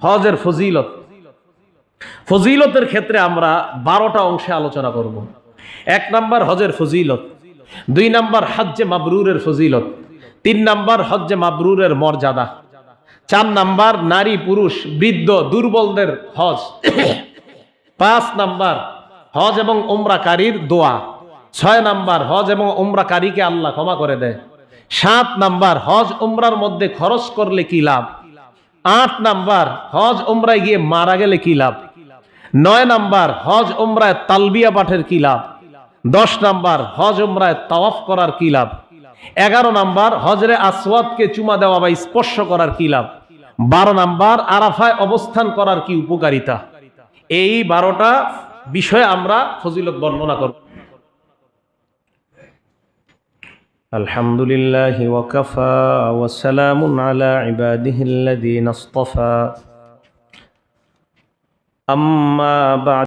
হজের ফজিলত। ফজিলতের ক্ষেত্রে আমরা 12টা অংশে আলোচনা করব। 1 নাম্বার হজের ফজিলত, 2 নাম্বার হজ্জে মাবরুরের ফজিলত, 3 নাম্বার হজ্জে মাবরুরের মর্যাদা, 4 নাম্বার নারী পুরুষ বৃদ্ধ দুর্বলদের হজ, 5 নাম্বার হজ এবং উমরাকারীর দোয়া, 6 নাম্বার হজ এবং উমরাকারীকে আল্লাহ ক্ষমা করে দেয়, 7 নাম্বার হজ উমরার মধ্যে খরচ করলে কি লাভ, 8 নাম্বার হজ উমরায় গিয়ে মারা গেলে কি লাভ, 9 নাম্বার হজ উমরায় তালবিয়া পাঠের কি লাভ, 10 নাম্বার হজ উমরায় তাওয়াফ করার কি লাভ, 11 নাম্বার হজরে আসওয়াদকে চুমা দেওয়া বা স্পর্শ করার কি লাভ, 12 নাম্বার আরাফায় অবস্থান করার কি উপকারিতা। এই 12টা বিষয়ে আমরা ফজিলত বর্ণনা করব। আলহামদুলিল্লাহি ওয়া কাফা ওয়া সালামুন আলা ইবাদিহিল্লাযীনা ইসতাফা। আম্মা বা'দ।